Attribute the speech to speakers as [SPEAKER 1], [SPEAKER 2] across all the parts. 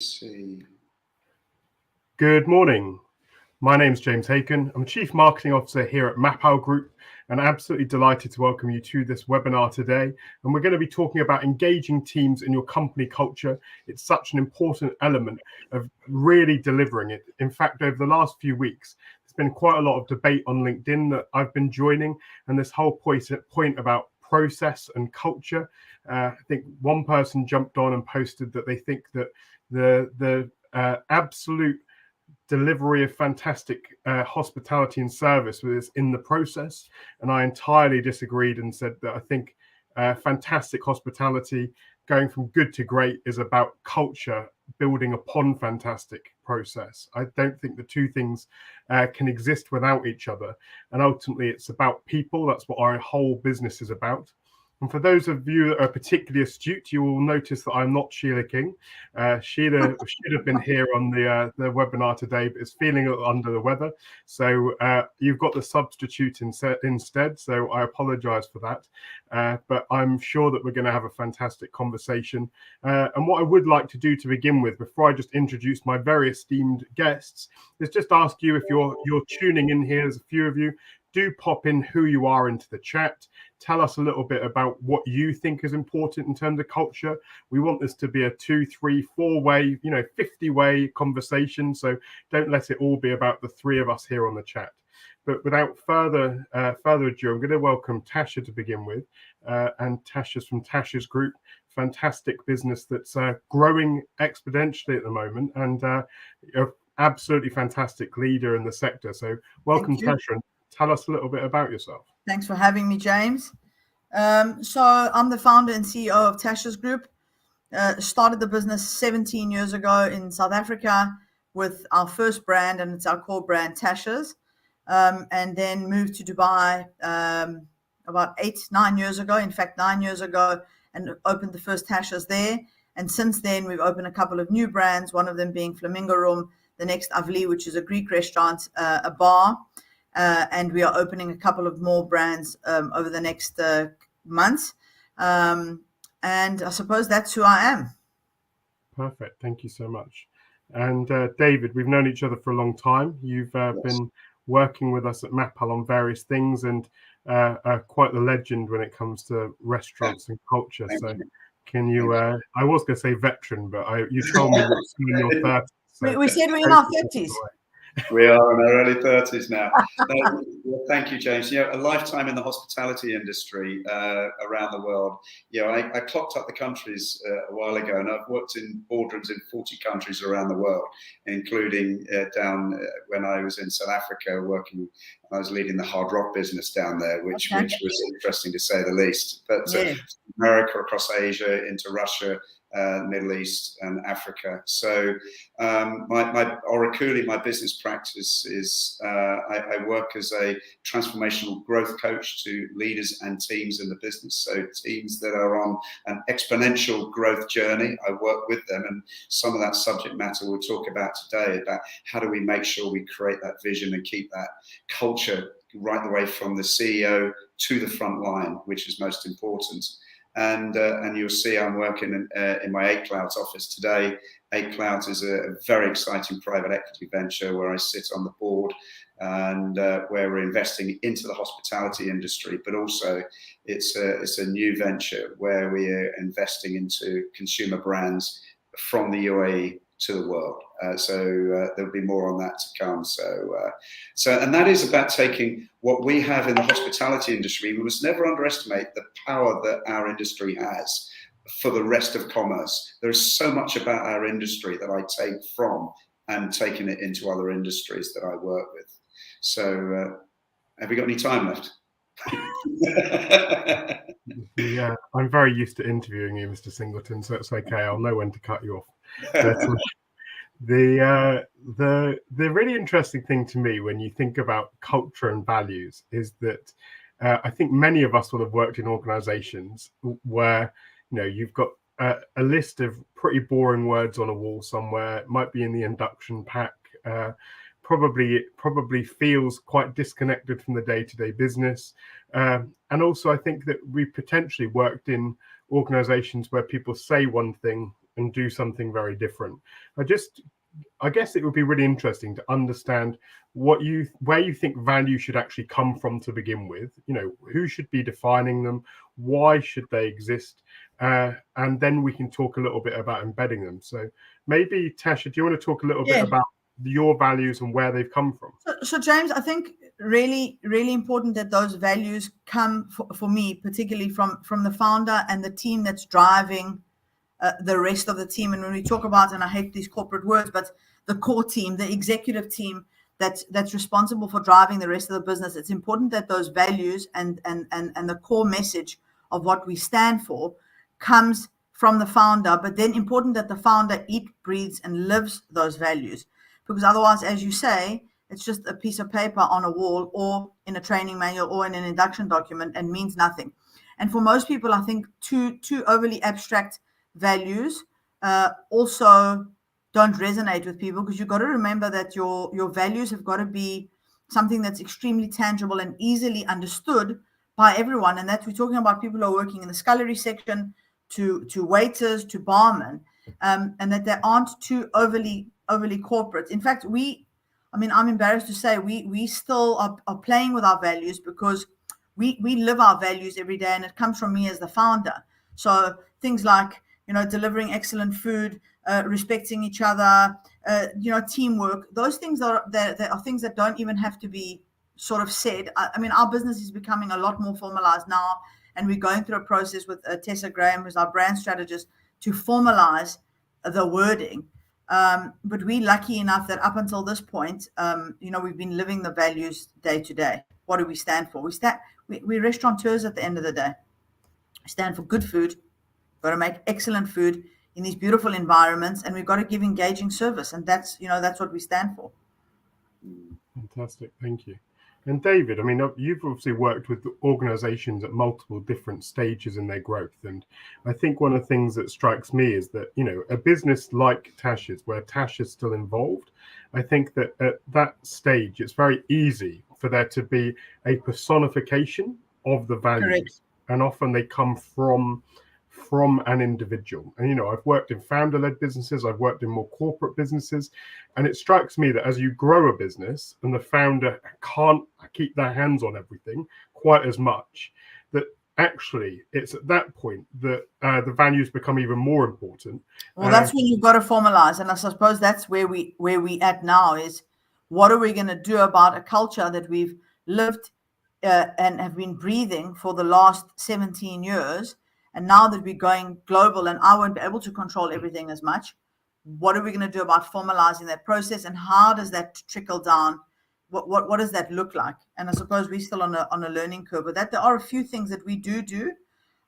[SPEAKER 1] See.
[SPEAKER 2] Good morning. My name is James Haken. I'm Chief Marketing Officer here at MAPAL Group, and absolutely delighted to welcome you to this webinar today. And we're going to be talking about engaging teams in your company culture. It's such an important element of really delivering it. In fact, over the last few weeks, there's been quite a lot of debate on LinkedIn that I've been joining, and this whole point about process and culture. I think one person jumped on and posted that they think that the absolute delivery of fantastic hospitality and service was in the process, and I entirely disagreed and said that I think fantastic hospitality going from good to great is about culture building upon fantastic process. I don't think the two things can exist without each other, and ultimately it's about people. That's what our whole business is about. And for those of you that are particularly astute, you will notice that I'm not Sheila King. Sheila should have been here on the webinar today, but is feeling under the weather. So you've got the substitute instead. So I apologize for that. But I'm sure that we're going to have a fantastic conversation. And what I would like to do to begin with, before I just introduce my very esteemed guests, is just ask you, if you're tuning in here, there's a few of you, do pop in who you are into the chat. Tell us a little bit about what you think is important in terms of culture. We want this to be a 2, 3, 4-way, 50-way conversation. So don't let it all be about the three of us here on the chat. But without further ado, I'm going to welcome Tasha to begin with, and Tashas from Tashas Group, fantastic business that's growing exponentially at the moment, and an absolutely fantastic leader in the sector. So welcome, Tasha. Tell us a little bit about yourself.
[SPEAKER 3] Thanks for having me, James. So I'm the founder and CEO of Tashas Group. Started the business 17 years ago in South Africa with our first brand, and it's our core brand, Tashas. And then moved to Dubai about 9 years ago. In fact, 9 years ago, and opened the first Tashas there. And since then, we've opened a couple of new brands, one of them being Flamingo Room, the next Orãculi, which is a Greek restaurant, a bar. And we are opening a couple of more brands over the next months. And I suppose that's who I am.
[SPEAKER 2] Perfect. Thank you so much. And David, we've known each other for a long time. You've been working with us at MAPAL on various things, and quite the legend when it comes to restaurants and culture. So can you, I was going to say veteran, but you told me you're in your 30s. So
[SPEAKER 3] we said we're in our 30s.
[SPEAKER 1] We are in our early 30s now. Well, thank you, James. A lifetime in the hospitality industry around the world. I clocked up the countries a while ago, and I've worked in boardrooms in 40 countries around the world, including down when I was in South Africa working. I was leading the hard rock business down there, which was interesting to say the least. But America, across Asia, into Russia, Middle East and Africa. So my Orãculi, my business practice is I work as a transformational growth coach to leaders and teams in the business. So teams that are on an exponential growth journey, I work with them, and some of that subject matter we'll talk about today, about how do we make sure we create that vision and keep that culture right the way from the CEO to the front line, which is most important. And you'll see I'm working in my 8 Clouds office today. 8 Clouds is a very exciting private equity venture where I sit on the board, and where we're investing into the hospitality industry, but also it's a new venture where we are investing into consumer brands from the UAE to the world. So there'll be more on that to come. And that is about taking what we have in the hospitality industry. We must never underestimate the power that our industry has for the rest of commerce. There's so much about our industry that I take from and taking it into other industries that I work with. So have we got any time left?
[SPEAKER 2] Yeah, I'm very used to interviewing you, Mr. Singleton, so it's okay. I'll know when to cut you off. But, the really interesting thing to me when you think about culture and values is that I think many of us will have worked in organizations where you've got a list of pretty boring words on a wall somewhere. It might be in the induction pack. Probably feels quite disconnected from the day-to-day business. And also I think that we potentially worked in organizations where people say one thing and do something very different. I guess it would be really interesting to understand where you think value should actually come from to begin with. Who should be defining them? Why should they exist? And then we can talk a little bit about embedding them. So maybe, Tasha, do you want to talk a little bit about your values and where they've come from?
[SPEAKER 3] So James, I think really, really important that those values come for me, particularly from the founder and the team that's driving the rest of the team. And when we talk about, and I hate these corporate words, but the core team, the executive team that's responsible for driving the rest of the business, it's important that those values and the core message of what we stand for comes from the founder, but then important that the founder eats, breathes, and lives those values. Because otherwise, as you say, it's just a piece of paper on a wall or in a training manual or in an induction document and means nothing. And for most people, I think too overly abstract values also don't resonate with people, because you've got to remember that your values have got to be something that's extremely tangible and easily understood by everyone. And that we're talking about people who are working in the scullery section to waiters to barmen, and that they aren't too overly corporate. In fact, I'm embarrassed to say we still are playing with our values, because we live our values every day, and it comes from me as the founder. So things like, delivering excellent food, respecting each other, teamwork, those things are things that don't even have to be sort of said. Our business is becoming a lot more formalized now, and we're going through a process with Tessa Graham, who's our brand strategist, to formalize the wording. But we're lucky enough that up until this point, we've been living the values day to day. What do we stand for? We're restaurateurs at the end of the day. We stand for good food. We've got to make excellent food in these beautiful environments, and we've got to give engaging service, and that's what we stand for.
[SPEAKER 2] Fantastic, thank you. And David, you've obviously worked with organizations at multiple different stages in their growth, and I think one of the things that strikes me is that a business like Tashas, where Tasha's is still involved, I think that at that stage it's very easy for there to be a personification of the values. Correct. And often they come from an individual. And I've worked in founder-led businesses, I've worked in more corporate businesses, and it strikes me that as you grow a business and the founder can't keep their hands on everything quite as much, that actually it's at that point that the values become even more important.
[SPEAKER 3] Well, that's when you've got to formalize, and I suppose that's where we at now is, what are we going to do about a culture that we've lived and have been breathing for the last 17 years? And now that we're going global and I won't be able to control everything as much, what are we going to do about formalizing that process, and how does that trickle down? What does that look like? And I suppose we're still on a learning curve, but that there are a few things that we do,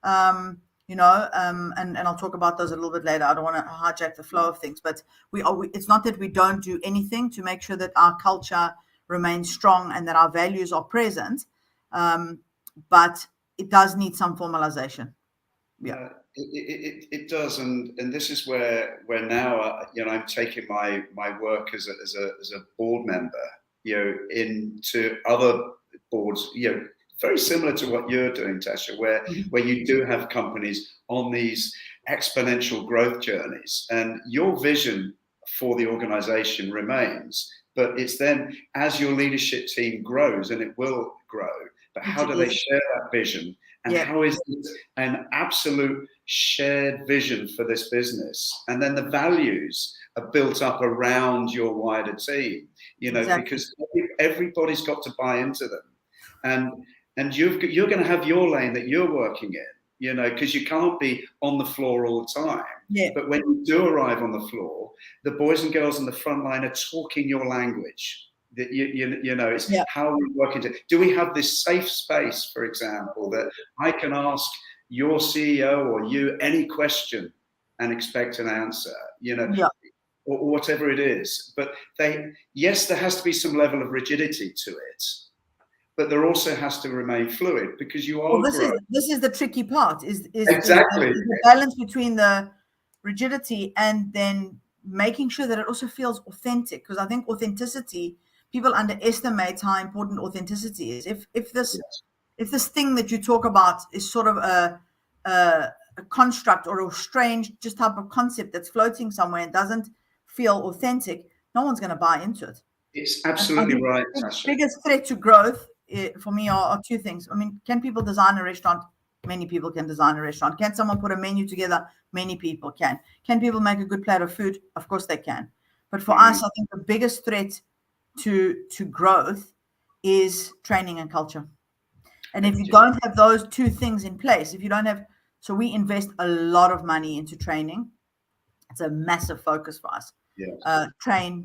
[SPEAKER 3] and I'll talk about those a little bit later. I don't want to hijack the flow of things, but it's not that we don't do anything to make sure that our culture remains strong and that our values are present, but it does need some formalization. Yeah,
[SPEAKER 1] it does, and this is where now I'm taking my work as a board member, into other boards, very similar to what you're doing, Tasha, where you do have companies on these exponential growth journeys, and your vision for the organization remains, but it's then as your leadership team grows, and it will grow, but how do they share that vision? And how is it an absolute shared vision for this business? And then the values are built up around your wider team, exactly. Because everybody's got to buy into them. And you're going to have your lane that you're working in, because you can't be on the floor all the time.
[SPEAKER 3] Yeah.
[SPEAKER 1] But when you do arrive on the floor, the boys and girls on the front line are talking your language. That it's how we work into. Do we have this safe space, for example, that I can ask your CEO or you any question and expect an answer, or whatever it is? But there has to be some level of rigidity to it, but there also has to remain fluid, because you are.
[SPEAKER 3] Well, this is the tricky part. Is
[SPEAKER 1] exactly
[SPEAKER 3] the balance between the rigidity and then making sure that it also feels authentic, because I think authenticity. People underestimate how important authenticity is. If this thing that you talk about is sort of a a construct or a strange just type of concept that's floating somewhere and doesn't feel authentic, no one's going to buy into it.
[SPEAKER 1] It's absolutely right,
[SPEAKER 3] The
[SPEAKER 1] Tasha.
[SPEAKER 3] biggest threat to growth for me are two things. I mean, can people design a restaurant? Many people can design a restaurant. Can someone put a menu together? Many people can. Can people make a good plate of food? Of course they can. But for us, I think the biggest threat to growth is training and culture. And if you don't have those two things in place, if you don't have, so we invest a lot of money into training. It's a massive focus for us.
[SPEAKER 1] Yes.
[SPEAKER 3] Train.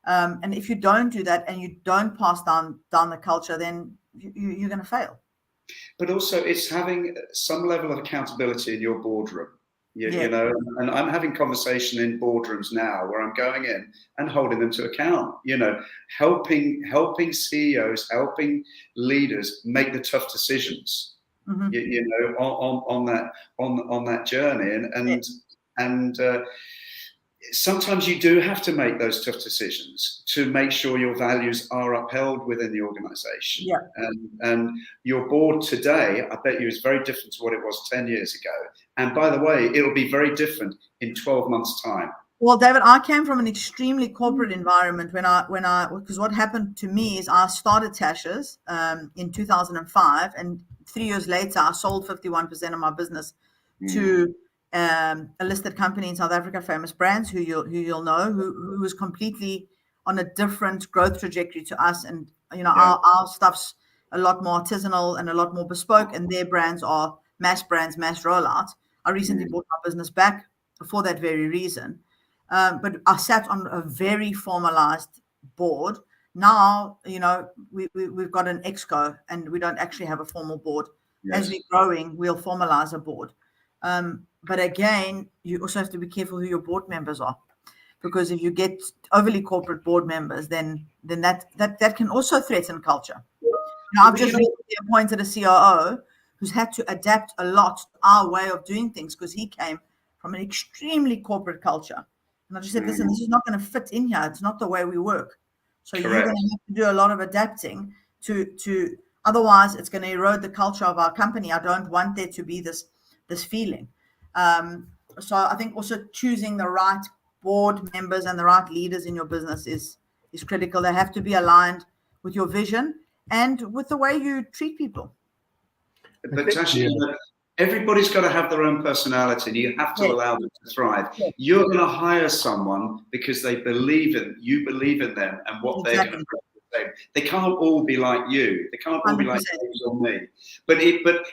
[SPEAKER 3] And if you don't do that and you don't pass down the culture, then you're going to fail.
[SPEAKER 1] But also, it's having some level of accountability in your boardroom. You know, and I'm having conversation in boardrooms now where I'm going in and holding them to account. You know, helping CEOs, helping leaders make the tough decisions. You know, on that journey, and sometimes you do have to make those tough decisions to make sure your values are upheld within the organization.
[SPEAKER 3] Yeah.
[SPEAKER 1] And your board today, I bet you, is very different to what it was 10 years ago. And by the way, it'll be very different in 12 months' time.
[SPEAKER 3] Well, David, I came from an extremely corporate environment because what happened to me is I started Tashas in 2005, and 3 years later, I sold 51% of my business to a listed company in South Africa, Famous Brands, who you'll know, who was completely on a different growth trajectory to us. And, you know, our stuff's a lot more artisanal and a lot more bespoke, and their brands are mass brands, mass rollout. I recently bought my business back for that very reason. But I sat on a very formalized board. Now, you know, we've got an exco and we don't actually have a formal board. As we're growing, we'll formalize a board. But again, you also have to be careful who your board members are, because if you get overly corporate board members, then that can also threaten culture. Now, I've just recently appointed a COO who's had to adapt a lot to our way of doing things because he came from an extremely corporate culture. And I just said, listen, this is not going to fit in here. It's not the way we work. So you're going to have to do a lot of adapting to otherwise it's going to erode the culture of our company. I don't want there to be this feeling. So I think also choosing the right board members and the right leaders in your business is critical. They have to be aligned with your vision and with the way you treat people.
[SPEAKER 1] But Tasha, everybody's got to have their own personality, and you have to allow them to thrive. You're going to hire someone because they believe in them and what they're going to bring. They can't all be like you. They can't all be like James or me. But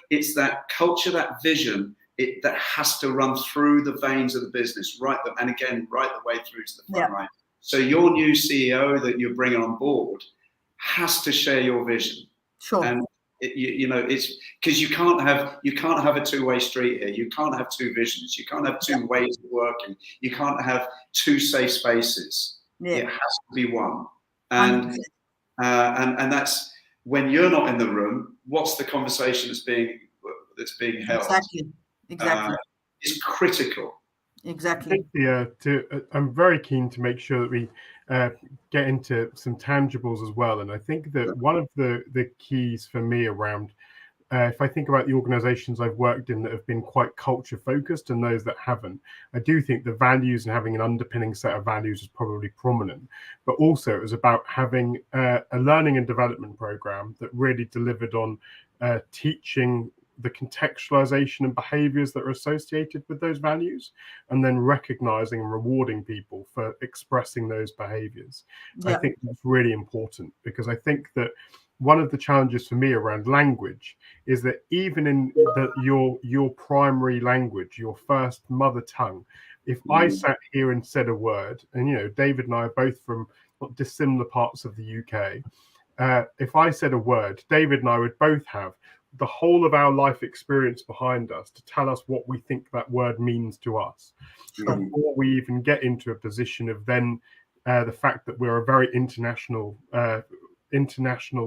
[SPEAKER 1] it's that culture, that vision, that has to run through the veins of the business, right the way through to the front, right? So your new CEO that you're bringing on board has to share your vision.
[SPEAKER 3] Sure.
[SPEAKER 1] And you know, it's because you can't have a two-way street here. You can't have two visions. You can't have two ways of working. You can't have two safe spaces. It has to be one. And that's when you're not in the room. What's the conversation that's being held?
[SPEAKER 3] Exactly.
[SPEAKER 1] It's critical.
[SPEAKER 3] Exactly.
[SPEAKER 2] I'm very keen to make sure that we get into some tangibles as well. And I think that one of the keys for me around, if I think about the organizations I've worked in that have been quite culture focused and those that haven't, I do think the values and having an underpinning set of values is probably prominent. But also it was about having a learning and development program that really delivered on teaching the contextualization and behaviors that are associated with those values, and then recognizing and rewarding people for expressing those behaviors. I think that's really important, because I think that one of the challenges for me around language is that even in your primary language, your first mother tongue, if I sat here and said a word, and you know, David and I are both from not dissimilar parts of the UK, if I said a word, David and I would both have the whole of our life experience behind us to tell us what we think that word means to us before we even get into a position of then the fact that we're a very international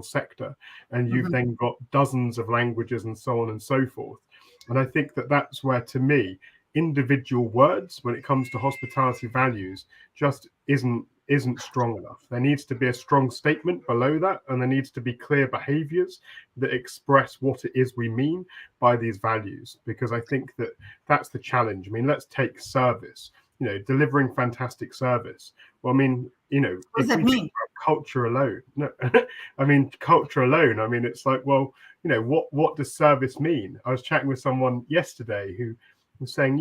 [SPEAKER 2] sector, and you've then got dozens of languages and so on and so forth. And I think that that's where, to me, individual words when it comes to hospitality values just isn't isn't strong enough. There needs to be a strong statement below that, and there needs to be clear behaviors that express what it is we mean by these values, because I think that that's the challenge. I mean, let's take service, delivering fantastic service. Well, I mean,
[SPEAKER 3] what does that mean?
[SPEAKER 2] Culture alone. No, I mean, culture alone. I mean, it's like, well, what does service mean? I was chatting with someone yesterday who was saying,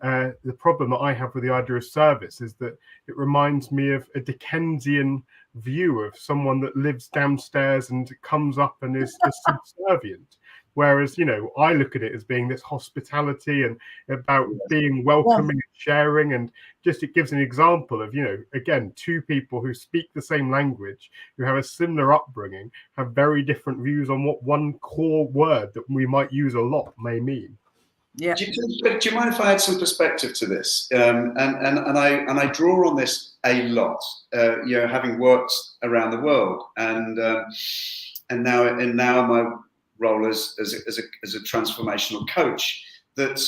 [SPEAKER 2] the problem that I have with the idea of service is that it reminds me of a Dickensian view of someone that lives downstairs and comes up and is subservient. Whereas, I look at it as being this hospitality and about being welcoming and sharing. And just it gives an example of, again, two people who speak the same language, who have a similar upbringing, have very different views on what one core word that we might use a lot may mean.
[SPEAKER 3] Yeah.
[SPEAKER 1] Do you mind if I add some perspective to this? And I draw on this a lot, having worked around the world, and now in my role as a transformational coach, that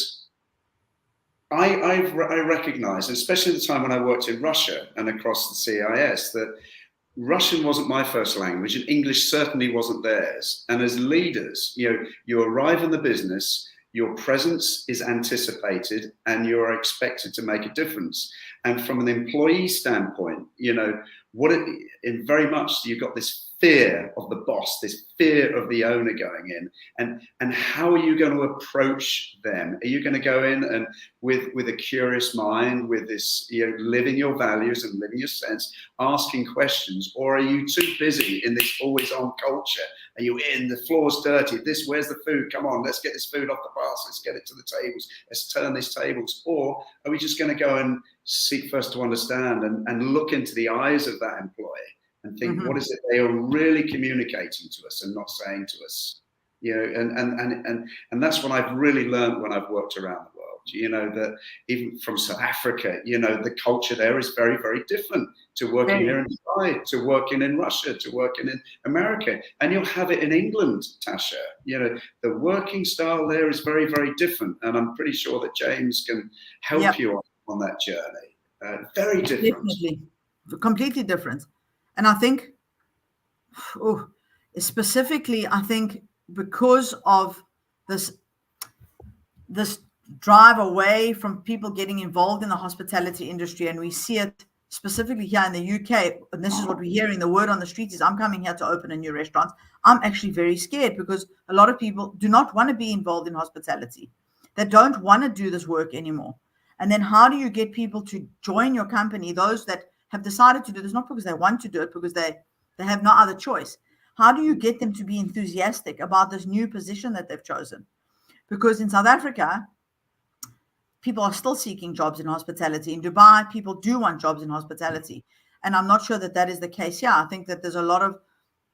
[SPEAKER 1] I recognise, especially at the time when I worked in Russia and across the CIS, that Russian wasn't my first language, and English certainly wasn't theirs. And as leaders, you arrive in the business, your presence is anticipated, and you're expected to make a difference. And from an employee standpoint, very much you've got this fear of the boss, this fear of the owner going in, and how are you going to approach them? Are you going to go in and with a curious mind, with this, living your values and living your sense, asking questions, or are you too busy in this always on culture? Are you in the floor's dirty? Where's the food? Come on, let's get this food off the pass. Let's get it to the tables. Let's turn these tables. Or are we just going to go and seek first to understand and look into the eyes of that employee and think, what is it they are really communicating to us and not saying to us? And that's what I've really learned when I've worked around the world. That even from South Africa, the culture there is very, very different to working here in Dubai, to working in Russia, to working in America. And you'll have it in England, Tasha. The working style there is very, very different. And I'm pretty sure that James can help you on that journey. Very different.
[SPEAKER 3] Definitely. Completely different. And I think, specifically, because of this drive away from people getting involved in the hospitality industry, and we see it specifically here in the UK, and this is what we're hearing, the word on the street is, I'm coming here to open a new restaurant. I'm actually very scared because a lot of people do not want to be involved in hospitality. They don't want to do this work anymore. And then how do you get people to join your company, those that have decided to do this, not because they want to do it, because they have no other choice? How do you get them to be enthusiastic about this new position that they've chosen? Because in South Africa, people are still seeking jobs in hospitality. In Dubai, people do want jobs in hospitality. And I'm not sure that is the case here. I think that there's a lot of,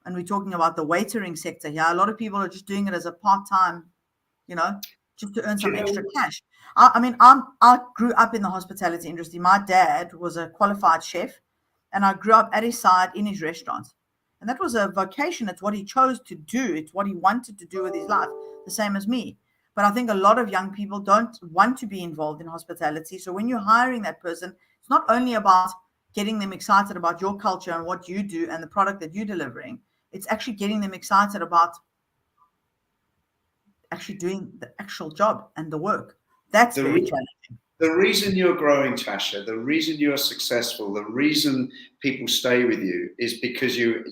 [SPEAKER 3] and we're talking about the waitering sector here, a lot of people are just doing it as a part-time, just to earn some extra cash. I grew up in the hospitality industry. My dad was a qualified chef, and I grew up at his side in his restaurants. And that was a vocation. It's what he chose to do. It's what he wanted to do with his life, the same as me. But I think a lot of young people don't want to be involved in hospitality. So when you're hiring that person, it's not only about getting them excited about your culture and what you do and the product that you're delivering. It's actually getting them excited about actually doing the actual job and the work. That's very challenging.
[SPEAKER 1] The reason you're growing, Tasha, the reason you're successful, the reason people stay with you is because you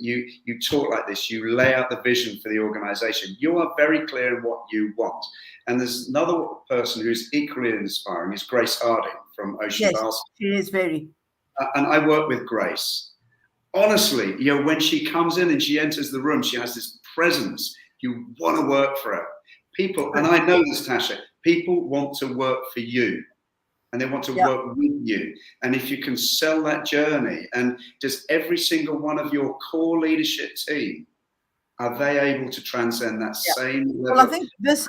[SPEAKER 1] talk like this. You lay out the vision for the organization. You are very clear in what you want. And there's another person who's equally inspiring, is Grace Harding from Ocean Basket.
[SPEAKER 3] Yes, she is very.
[SPEAKER 1] And I work with Grace. Honestly, when she comes in and she enters the room, she has this presence. You want to work for her. People, and I know this, Tasha, people want to work for you. And they want to work with you. And if you can sell that journey, and does every single one of your core leadership team, are they able to transcend that same level?
[SPEAKER 3] Well, I think this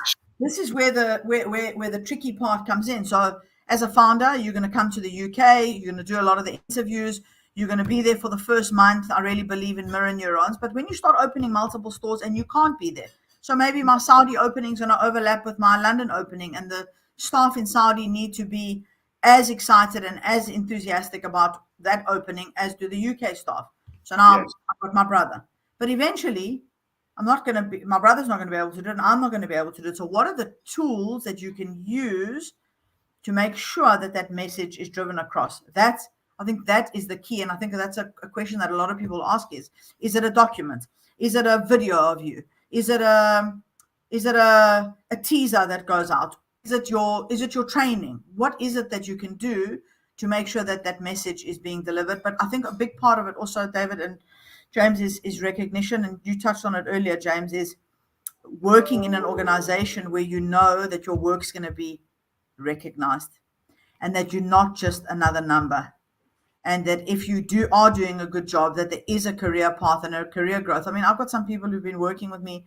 [SPEAKER 3] is where the tricky part comes in. So as a founder, you're going to come to the UK, you're going to do a lot of the interviews, you're going to be there for the first month. I really believe in mirror neurons. But when you start opening multiple stores and you can't be there, so maybe my Saudi opening is going to overlap with my London opening, and the staff in Saudi need to be as excited and as enthusiastic about that opening as do the UK staff. So now
[SPEAKER 1] Yes.
[SPEAKER 3] I've got my brother. But eventually, my brother's not going to be able to do it, and I'm not going to be able to do it. So what are the tools that you can use to make sure that that message is driven across? I think that is the key. And I think that's a question that a lot of people ask is it a document? Is it a video of you? Is it a teaser that goes out? Is it your training? What is it that you can do to make sure that that message is being delivered? But I think a big part of it also, David and James, is recognition. And you touched on it earlier, James, is working in an organization where you know that your work's going to be recognized and that you're not just another number. And that if you are doing a good job, that there is a career path and a career growth. I mean, I've got some people who've been working with me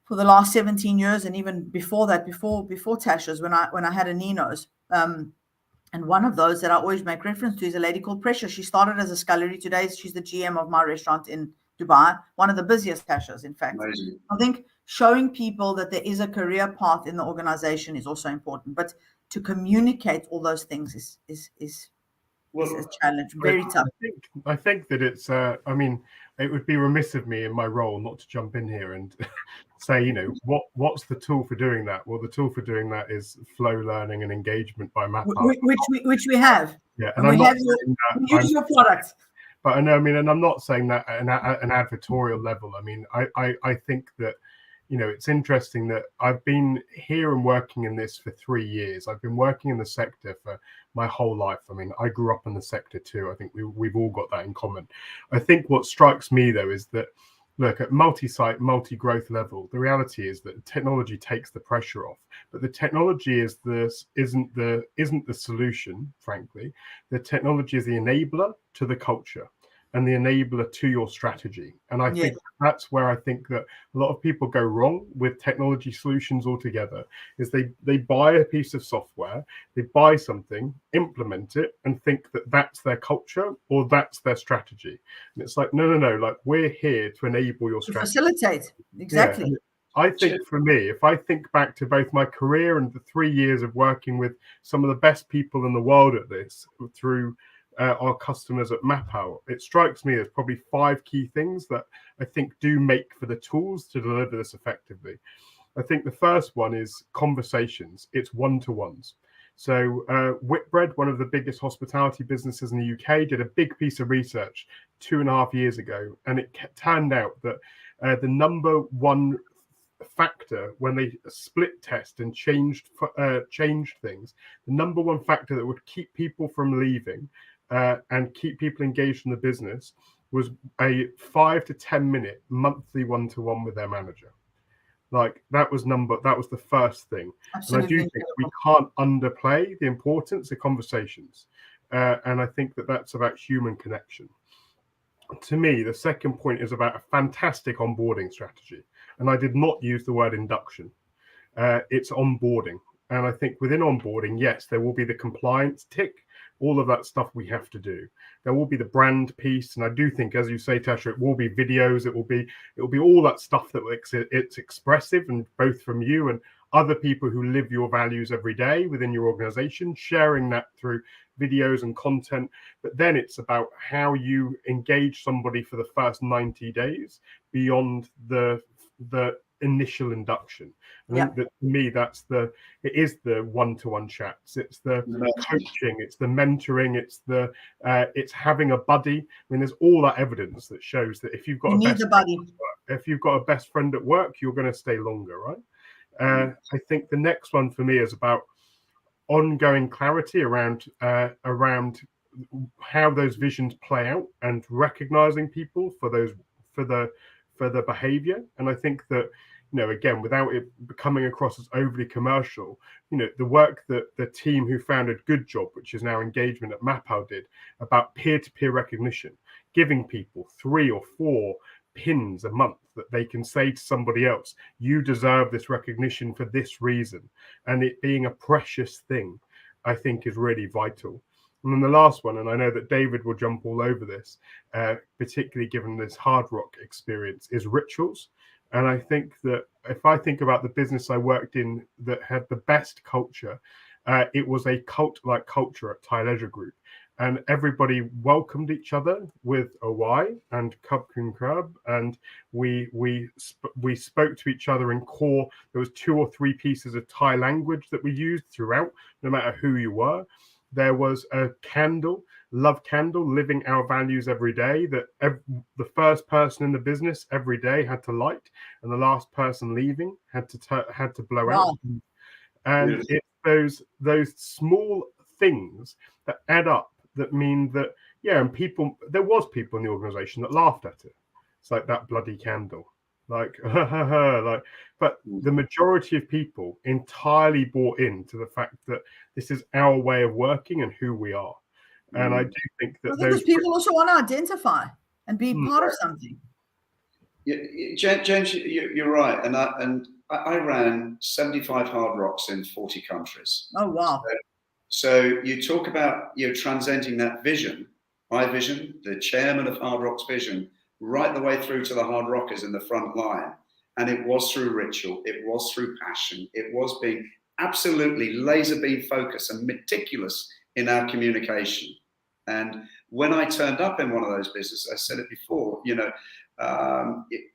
[SPEAKER 3] for the last 17 years, and even before that, before Tashas, when I had a Nino's. And one of those that I always make reference to is a lady called Precious. She started as a scullery. Today, she's the GM of my restaurant in Dubai, one of the busiest Tashas, in fact.
[SPEAKER 1] Amazing.
[SPEAKER 3] I think showing people that there is a career path in the organization is also important. But to communicate all those things is a challenge, very tough.
[SPEAKER 2] I think that it's, I mean, it would be remiss of me in my role not to jump in here and say, you know, what's the tool for doing that? Well, the tool for doing that is flow learning and engagement by MAPAL.
[SPEAKER 3] Which we have.
[SPEAKER 2] Yeah,
[SPEAKER 3] and we use your product.
[SPEAKER 2] But I know, I mean, and I'm not saying that at an advertorial level. I mean, I think that, you know, it's interesting that I've been here and working in this for 3 years. I've been working in the sector for my whole life. I mean, I grew up in the sector too. I think we've all got that in common. I think what strikes me though is that, look, at multi-site, multi-growth level, the reality is that technology takes the pressure off. But the technology isn't the solution, frankly. The technology is the enabler to the culture and the enabler to your strategy. And I think that's where I think that a lot of people go wrong with technology solutions altogether, is they buy a piece of software, they buy something, implement it, and think that that's their culture or that's their strategy. And it's like, no, like, we're here to enable your strategy.
[SPEAKER 3] To facilitate, exactly.
[SPEAKER 2] Yeah. I think for me, if I think back to both my career and the 3 years of working with some of the best people in the world at this through our customers at MAPAL, it strikes me as probably 5 key things that I think do make for the tools to deliver this effectively. I think the first one is conversations. It's one-to-ones. So Whitbread, one of the biggest hospitality businesses in the UK, did a big piece of research 2.5 years ago, and it turned out that the number one factor when they split test and changed things, the number one factor that would keep people from leaving and keep people engaged in the business was a 5 to 10 minute monthly one-to-one with their manager. Like that was the first thing.
[SPEAKER 3] Absolutely.
[SPEAKER 2] And I do think we can't underplay the importance of conversations. And I think that that's about human connection. To me, the second point is about a fantastic onboarding strategy. And I did not use the word induction. It's onboarding. And I think within onboarding, yes, there will be the compliance tick, all of that stuff we have to do. There will be the brand piece. And I do think, as you say, Tasha, it will be videos. It will be all that stuff that it's expressive, and both from you and other people who live your values every day within your organization, sharing that through videos and content. But then it's about how you engage somebody for the first 90 days beyond the initial induction. I think that for me, it is the one-to-one chats. It's the coaching, it's the mentoring, it's having a buddy. I mean, there's all that evidence that shows that if you've got a best friend at work, you're going to stay longer, right? I think the next one for me is about ongoing clarity around how those visions play out and recognizing people for the behavior. And I think that, you know, again, without it coming across as overly commercial, you know, the work that the team who founded Good Job, which is now Engagement at MAPAL, did about peer-to-peer recognition, giving people 3 or 4 pins a month that they can say to somebody else, you deserve this recognition for this reason. And it being a precious thing, I think, is really vital. And then the last one, and I know that David will jump all over this, particularly given this Hard Rock experience, is rituals. And I think that if I think about the business I worked in that had the best culture, It was a cult-like culture at Thai Leisure Group, and everybody welcomed each other with a Y and Cub Kun Crab, and we spoke to each other in core. There was 2 or 3 pieces of Thai language that we used throughout, no matter who you were. There was a love candle, living our values every day, that the first person in the business every day had to light, and the last person leaving had to blow out. And it's those small things that add up, that mean that, and there was people in the organization that laughed at it. It's like, that bloody candle, like, like, but the majority of people entirely bought into the fact that this is our way of working and who we are. And I do think that
[SPEAKER 3] those people also want to identify and be part of something.
[SPEAKER 1] James, you're right. And I ran 75 Hard Rocks in 40 countries.
[SPEAKER 3] Oh, wow.
[SPEAKER 1] So you talk about transcending that vision, my vision, the chairman of Hard Rock's vision, right the way through to the Hard Rockers in the front line. And it was through ritual, it was through passion, it was being absolutely laser beam focused and meticulous in our communication. And when I turned up in one of those businesses, I said it before,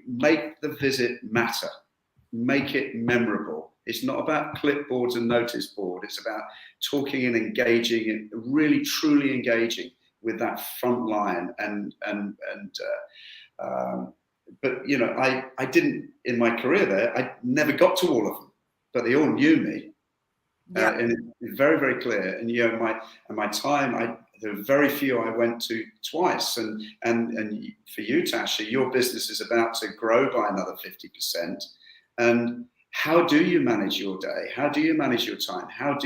[SPEAKER 1] make the visit matter, make it memorable. It's not about clipboards and notice board. It's about talking and engaging and really truly engaging with that front line. But I didn't, in my career there, I never got to all of them, but they all knew me. And it's very, very clear. And my time, there were very few I went to twice. And for you, Tasha, your business is about to grow by another 50%. And how do you manage your day? How do you manage your time? How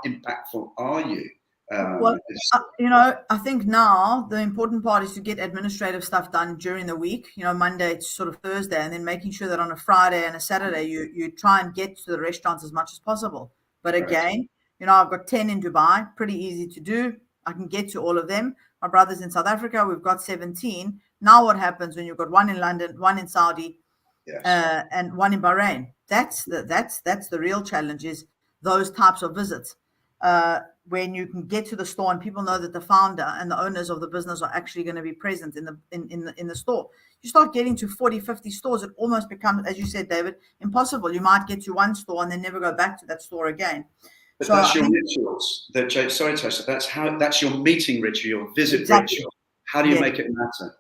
[SPEAKER 1] impactful are you?
[SPEAKER 3] I think now the important part is to get administrative stuff done during the week, Monday to sort of Thursday, and then making sure that on a Friday and a Saturday, you try and get to the restaurants as much as possible. But again, I've got 10 in Dubai, pretty easy to do. I can get to all of them. My brother's in South Africa, we've got 17. Now what happens when you've got one in London, one in Saudi, and one in Bahrain? That's the real challenge, is those types of visits. When you can get to the store and people know that the founder and the owners of the business are actually going to be present in the store. You start getting to 40, 50 stores, it almost becomes, as you said, David, impossible. You might get to one store and then never go back to that store again.
[SPEAKER 1] But so that's your rituals. Sorry, Tasha, that's your meeting ritual, your visit ritual. How do you make it matter?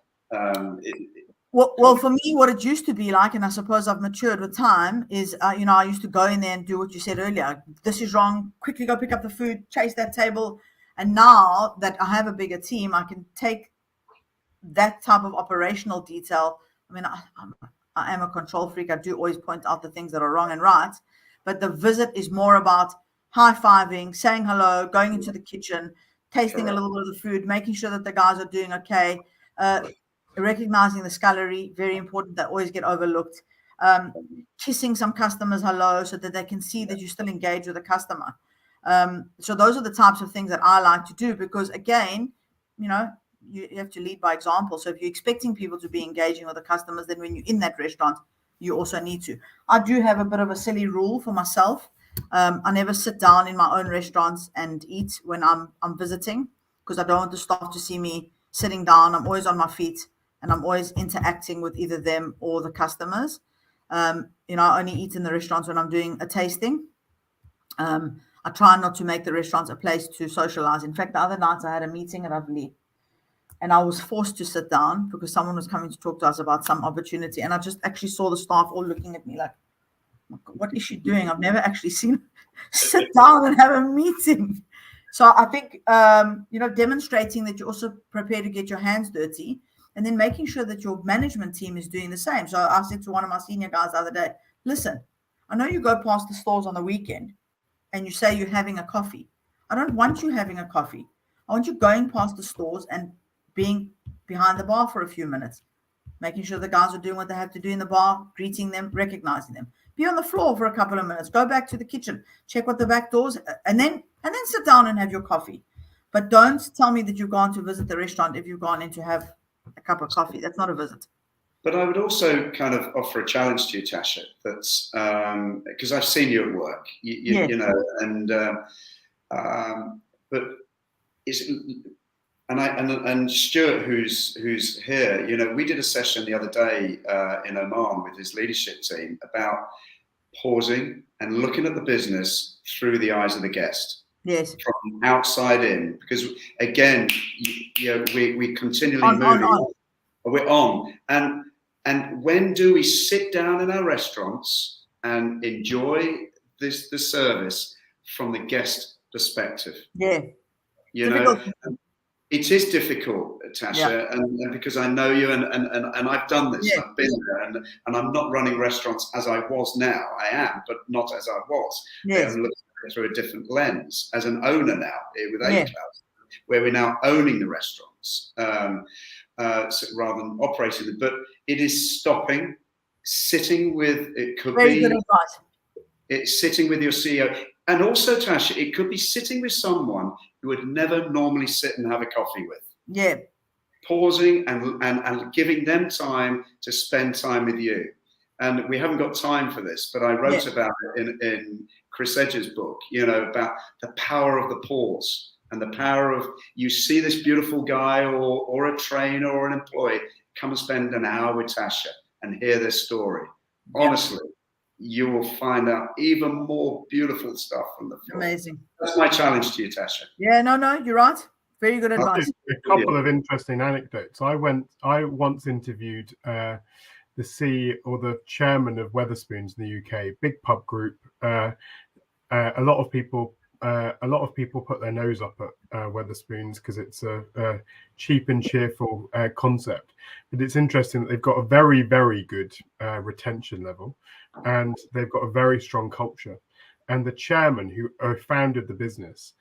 [SPEAKER 3] Well, for me, what it used to be like, and I suppose I've matured with time, is, I used to go in there and do what you said earlier. This is wrong. Quickly go pick up the food, chase that table. And now that I have a bigger team, I can take that type of operational detail. I mean, I am a control freak. I do always point out the things that are wrong and right. But the visit is more about high-fiving, saying hello, going into the kitchen, tasting a little bit of the food, making sure that the guys are doing okay. Recognizing the scullery, very important, that always get overlooked. Kissing some customers hello so that they can see that you still engage with the customer. So those are the types of things that I like to do, because again, you have to lead by example. So if you're expecting people to be engaging with the customers, then when you're in that restaurant, you also need to. I do have a bit of a silly rule for myself. I never sit down in my own restaurants and eat when I'm visiting, because I don't want the staff to see me sitting down. I'm always on my feet. And I'm always interacting with either them or the customers. I only eat in the restaurants when I'm doing a tasting. I try not to make the restaurants a place to socialize. In fact, the other night I had a meeting at Orãculi, and I was forced to sit down because someone was coming to talk to us about some opportunity. And I just actually saw the staff all looking at me like, what is she doing? I've never actually seen her sit down and have a meeting. So I think, demonstrating that you're also prepared to get your hands dirty, and then making sure that your management team is doing the same. So I said to one of my senior guys the other day, listen, I know you go past the stores on the weekend and you say you're having a coffee. I don't want you having a coffee. I want you going past the stores and being behind the bar for a few minutes, making sure the guys are doing what they have to do in the bar, greeting them, recognizing them. Be on the floor for a couple of minutes, go back to the kitchen, check what the back doors, and then sit down and have your coffee. But don't tell me that you've gone to visit the restaurant if you've gone in to have a cup of coffee. That's not a visit.
[SPEAKER 1] But I would also kind of offer a challenge to you, Tasha, that's because I've seen you at work, you know, and but it's, and Stuart, who's here, you know, we did a session the other day in Oman with his leadership team about pausing and looking at the business through the eyes of the guest.
[SPEAKER 3] Yes.
[SPEAKER 1] From outside in, because again, you know, we continually moving. We're on, and when do we sit down in our restaurants and enjoy the service from the guest perspective?
[SPEAKER 3] Yeah,
[SPEAKER 1] you know, it is difficult, Tasha, and because I know you, and I've done this, I've been there, and I'm not running restaurants as I was now. I am, but not as I was.
[SPEAKER 3] Yes.
[SPEAKER 1] I'm looking through a different lens as an owner now with A-Cloud, where we're now owning the restaurants. So rather than operating them, but it is stopping, sitting with, it could be, it's sitting with your CEO. And also, Tasha, it could be sitting with someone you would never normally sit and have a coffee with.
[SPEAKER 3] Yeah.
[SPEAKER 1] Pausing and giving them time to spend time with you. And we haven't got time for this, but I wrote about it in Chris Edge's book, you know, about the power of the pause. And the power of, you see this beautiful guy or a trainer or an employee, come and spend an hour with Tasha and hear their story. Honestly, you will find out even more beautiful stuff from the film.
[SPEAKER 3] Amazing.
[SPEAKER 1] That's my challenge to you, Tasha.
[SPEAKER 3] Yeah, no, you're right. Very good advice.
[SPEAKER 2] A couple of interesting anecdotes. I once interviewed the CEO or the chairman of Wetherspoons in the UK, big pub group. A lot of people put their nose up at Wetherspoons because it's a cheap and cheerful concept. But it's interesting that they've got a very, very good retention level, and they've got a very strong culture. And the chairman who founded the business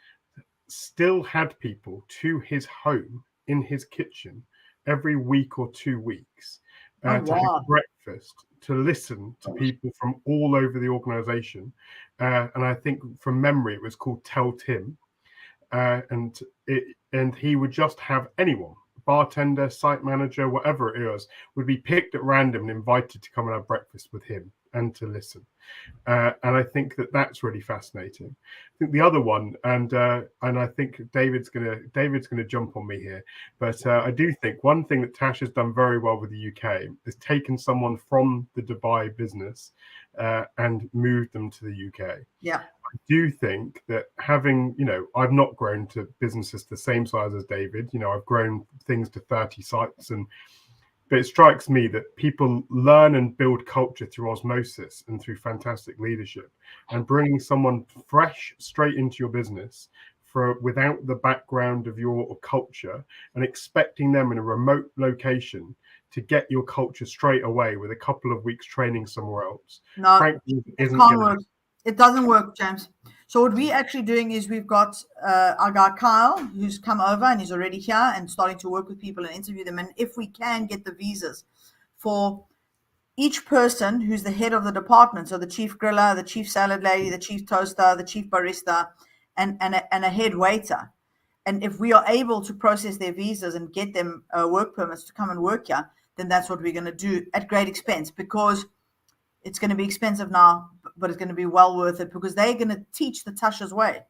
[SPEAKER 2] still had people to his home in his kitchen every week or 2 weeks to have breakfast, to listen to people from all over the organization. And I think from memory, it was called Tell Tim. And he would just have anyone, bartender, site manager, whatever it was, would be picked at random and invited to come and have breakfast with him and to listen. And I think that's really fascinating. I think the other one, and I think David's gonna jump on me here, but I do think one thing that Tash has done very well with the UK is taken someone from the Dubai business and moved them to the UK.
[SPEAKER 3] Yeah.
[SPEAKER 2] I do think that having, you know, I've not grown to businesses the same size as David. You know, I've grown things to 30 sites, but it strikes me that people learn and build culture through osmosis and through fantastic leadership, and bringing someone fresh straight into your business without the background of your culture and expecting them in a remote location to get your culture straight away with a couple of weeks training somewhere else.
[SPEAKER 3] No,
[SPEAKER 2] frankly,
[SPEAKER 3] it can't work. It doesn't work, James. So what we're actually doing is we've got our guy Kyle, who's come over and he's already here and starting to work with people and interview them. And if we can get the visas for each person who's the head of the department, so the chief griller, the chief salad lady, the chief toaster, the chief barista, and a head waiter. And if we are able to process their visas and get them work permits to come and work here, then that's what we're going to do at great expense, because it's going to be expensive now, but it's going to be well worth it, because they're going to teach the Tashas way.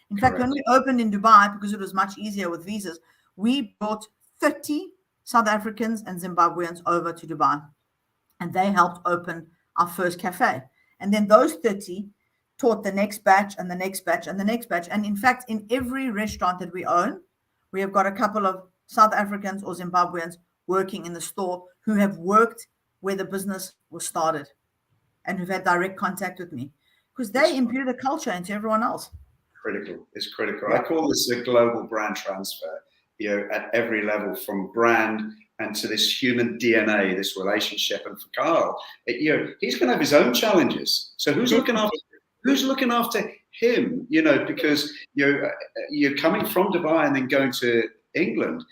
[SPEAKER 3] In fact, when we opened in Dubai, because it was much easier with visas, we brought 30 South Africans and Zimbabweans over to Dubai, and they helped open our first cafe. And then those 30 taught the next batch and the next batch and the next batch. And in fact, in every restaurant that we own, we have got a couple of South Africans or Zimbabweans working in the store who have worked where the business was started and who've had direct contact with me, because they imbue the culture into everyone else.
[SPEAKER 1] Critical. It's critical. I call this a global brand transfer, you know, at every level, from brand and to this human DNA, this relationship. And for Carl, you know, he's going to have his own challenges. So who's looking after him? You know, because you're coming from Dubai and then going to England.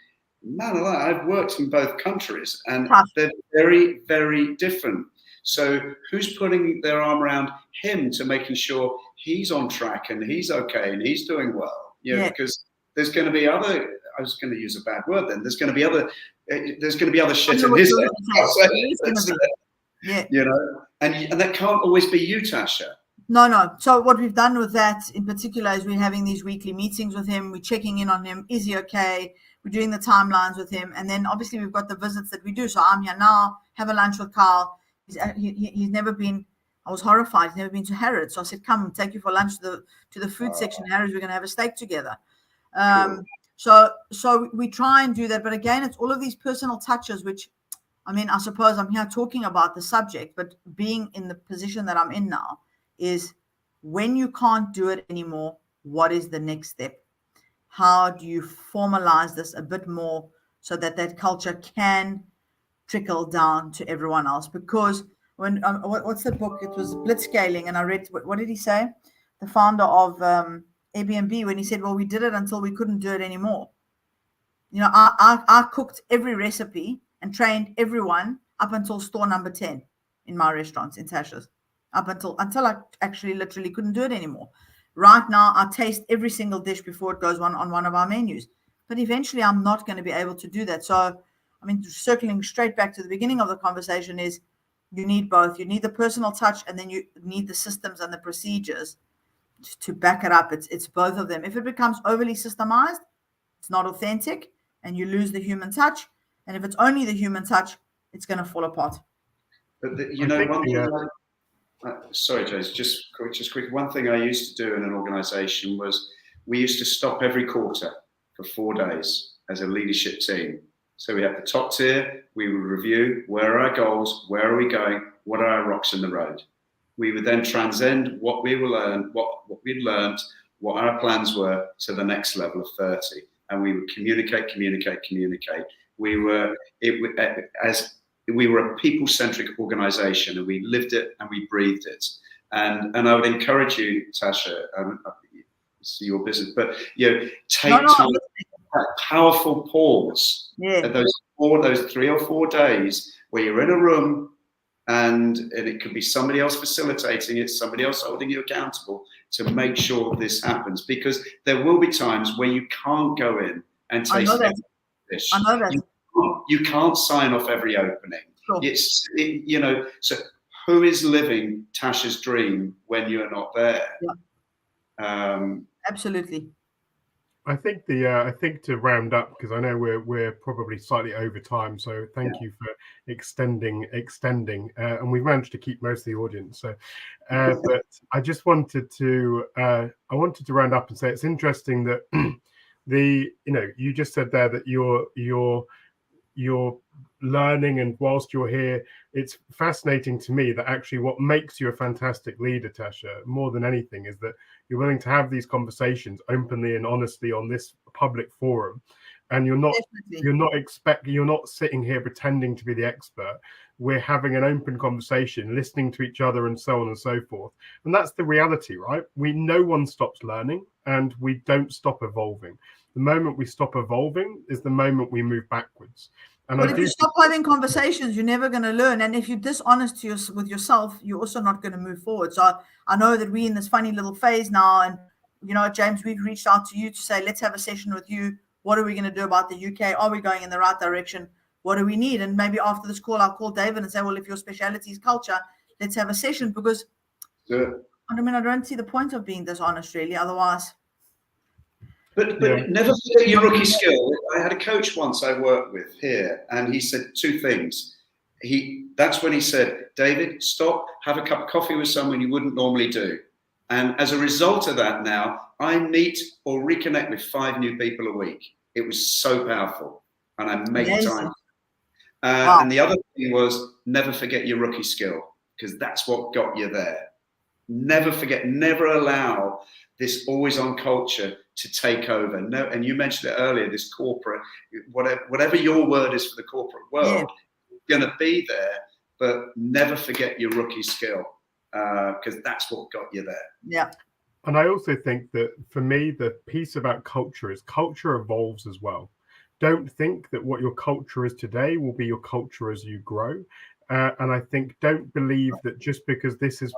[SPEAKER 1] Man alive, I've worked in both countries and they're very, very different. So who's putting their arm around him to making sure he's on track and he's okay and he's doing well? You know, because there's going to be other I was going to use a bad word then. There's going to be other shit in his head.
[SPEAKER 3] Yeah.
[SPEAKER 1] You know, and that can't always be you, Tasha.
[SPEAKER 3] No. So what we've done with that in particular is we're having these weekly meetings with him. We're checking in on him. Is he okay? We're doing the timelines with him. And then obviously we've got the visits that we do. So I'm here now, have a lunch with Carl. He's never been, I was horrified. He's never been to Harrods. So I said, come, take you for lunch to the food section. Harrods, we're going to have a steak together.
[SPEAKER 1] Cool.
[SPEAKER 3] So we try and do that. But again, it's all of these personal touches, which, I mean, I suppose I'm here talking about the subject, but being in the position that I'm in now is when you can't do it anymore, what is the next step? How do you formalize this a bit more so that culture can trickle down to everyone else? Because when, what's the book? It was Blitzscaling, and I read, what did he say? The founder of Airbnb, when he said, well, we did it until we couldn't do it anymore. You know, I cooked every recipe and trained everyone up until store number 10 in my restaurants in Tashas, up until I actually literally couldn't do it anymore. Right now, I taste every single dish before it goes on one of our menus. But eventually, I'm not going to be able to do that. So, I mean, circling straight back to the beginning of the conversation is you need both. You need the personal touch, and then you need the systems and the procedures to back it up. It's both of them. If it becomes overly systemized, it's not authentic, and you lose the human touch. And if it's only the human touch, it's going to fall apart.
[SPEAKER 1] But one thing. Sorry, James, just quick. One thing I used to do in an organisation was we used to stop every quarter for 4 days as a leadership team. So we had the top tier. We would review where are our goals, where are we going, what are our rocks in the road. We would then transcend what we will learn, what we'd learned, what our plans were to the next level of 30, and we would communicate. We were a people-centric organisation, and we lived it and we breathed it. And I would encourage you, Tasha, it's your business, but take time, that powerful pause at those 3 or 4 days where you're in a room and it could be somebody else facilitating it, somebody else holding you accountable to make sure this happens, because there will be times where you can't go in and taste every dish.
[SPEAKER 3] I know that.
[SPEAKER 1] You can't sign off every opening.
[SPEAKER 3] Sure.
[SPEAKER 1] So who is living Tasha's dream when you're not there?
[SPEAKER 3] Yeah. Absolutely.
[SPEAKER 2] I think to round up, because I know we're probably slightly over time, so thank you for extending, and we've managed to keep most of the audience. So, but I just wanted to round up and say it's interesting that you just said there that you're learning, and whilst you're here, it's fascinating to me that actually what makes you a fantastic leader, Tasha, more than anything, is that you're willing to have these conversations openly and honestly on this public forum, and you're not sitting here pretending to be the expert. We're having an open conversation, listening to each other, and so on and so forth. And that's the reality, right? No one stops learning, and we don't stop evolving. The moment we stop evolving is the moment we move backwards. And
[SPEAKER 3] if you stop having conversations, you're never going to learn. And if you're dishonest with yourself, you're also not going to move forward. So I know that we're in this funny little phase now. And, James, we've reached out to you to say, let's have a session with you. What are we going to do about the UK? Are we going in the right direction? What do we need? And maybe after this call, I'll call David and say, well, if your specialty is culture, let's have a session. Because, I don't see the point of being dishonest, really. Otherwise...
[SPEAKER 1] But never forget your rookie skill. I had a coach once I worked with here, and he said 2 things. That's when he said, David, stop, have a cup of coffee with someone you wouldn't normally do. And as a result of that now, I meet or reconnect with 5 new people a week. It was so powerful, and I make time. Wow. And the other thing was never forget your rookie skill, because that's what got you there. Never forget, never allow this always-on culture to take over. No, and you mentioned it earlier, this corporate, whatever your word is for the corporate world, going to be there, but never forget your rookie skill, because that's what got you there.
[SPEAKER 3] Yeah.
[SPEAKER 2] And I also think that for me, the piece about culture is culture evolves as well. Don't think that what your culture is today will be your culture as you grow. And I think don't believe that just because this is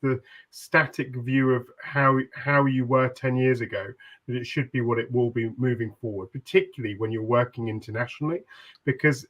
[SPEAKER 2] the static view of how you were 10 years ago, that it should be what it will be moving forward, particularly when you're working internationally, because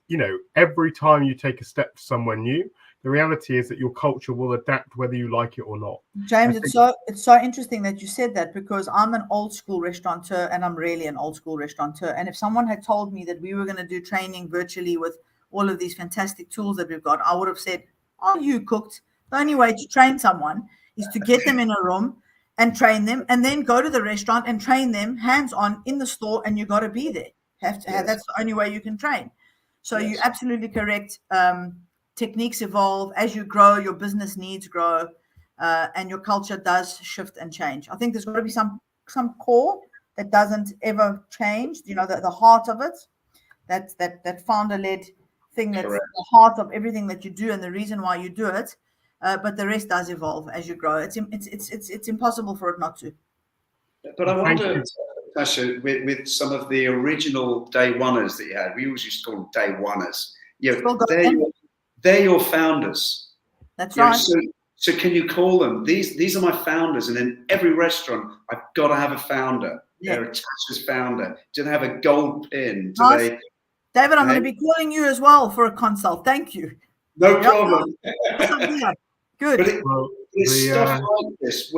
[SPEAKER 2] every time you take a step somewhere new, the reality is that your culture will adapt whether you like it or not.
[SPEAKER 3] James, it's so interesting that you said that, because I'm an old school restaurateur, and I'm really an old school restaurateur. And if someone had told me that we were going to do training virtually with all of these fantastic tools that we've got, I would have said, "Are you cooked?" The only way to train someone is to get them in a room and train them, and then go to the restaurant and train them hands-on in the store, and you got to be there. That's the only way you can train. So you're absolutely correct. Techniques evolve as you grow, your business needs grow, and your culture does shift and change. I think there's got to be some core that doesn't ever change. The heart of it, that founder-led thing, that's the heart of everything that you do and the reason why you do it. But the rest does evolve as you grow. It's impossible for it not to.
[SPEAKER 1] But I wonder, Tasha, with some of the original day oneers that you had, we always used to call them day oneers. They're your founders.
[SPEAKER 3] That's right.
[SPEAKER 1] So can you call them? These are my founders, and in every restaurant, I've got to have a founder.
[SPEAKER 3] Yeah.
[SPEAKER 1] They're a Tashas founder. Do they have a gold pin?
[SPEAKER 3] Nice. David, I'm going to be calling you as well for a consult. Thank you.
[SPEAKER 1] No problem.
[SPEAKER 3] Good.
[SPEAKER 1] But it's stuff like this,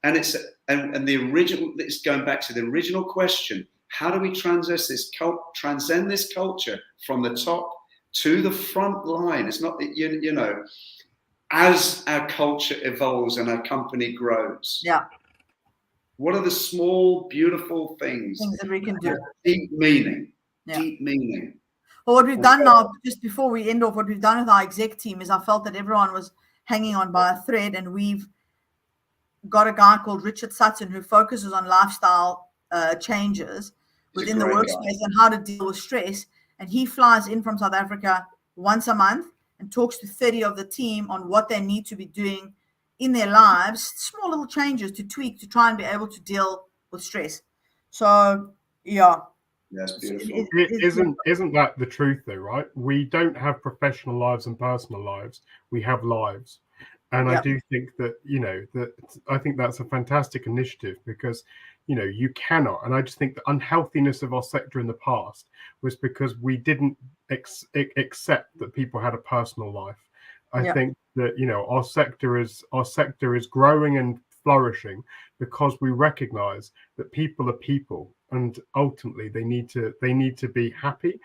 [SPEAKER 1] and the original. It's going back to the original question: how do we transcend this culture from the top to the front line? It's not that as our culture evolves and our company grows.
[SPEAKER 3] Yeah.
[SPEAKER 1] What are the small, beautiful things
[SPEAKER 3] that we can do?
[SPEAKER 1] Deep meaning. Yeah. Deep meaning.
[SPEAKER 3] Well, what we've done now, just before we end off, what we've done with our exec team is I felt that everyone was hanging on by a thread, and we've got a guy called Richard Sutton who focuses on lifestyle changes within the workspace and how to deal with stress. And he flies in from South Africa once a month and talks to 30 of the team on what they need to be doing in their lives, small little changes to tweak to try and be able to deal with stress. So, yeah.
[SPEAKER 1] That's beautiful.
[SPEAKER 2] Isn't that the truth though, right? We don't have professional lives and personal lives. We have lives. And I do think that, I think that's a fantastic initiative, because you cannot. And I just think the unhealthiness of our sector in the past was because we didn't accept that people had a personal life. I think that, our sector is growing and flourishing because we recognize that people are people, and ultimately they need to be happy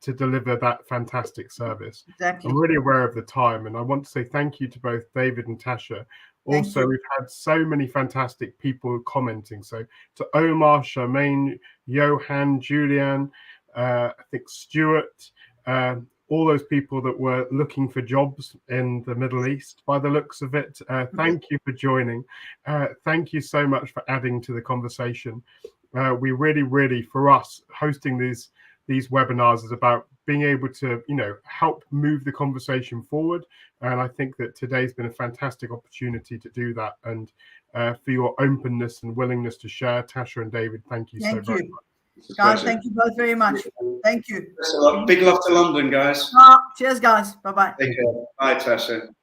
[SPEAKER 2] to deliver that fantastic service.
[SPEAKER 3] Exactly.
[SPEAKER 2] I'm really aware of the time, and I want to say thank you to both David and Tasha. Also, we've had so many fantastic people commenting. So to Omar, Charmaine, Johan, Julian, I think Stuart, all those people that were looking for jobs in the Middle East, by the looks of it. Thank you for joining. Thank you so much for adding to the conversation. We really, for us, hosting these webinars is about being able to, help move the conversation forward. And I think that today's been a fantastic opportunity to do that. And for your openness and willingness to share, Tasha and David, thank you so very much.
[SPEAKER 3] Guys, thank you both very much. Thank you.
[SPEAKER 1] Big love to London, guys.
[SPEAKER 3] Cheers, guys. Bye-bye.
[SPEAKER 1] Take care. Bye, Tasha.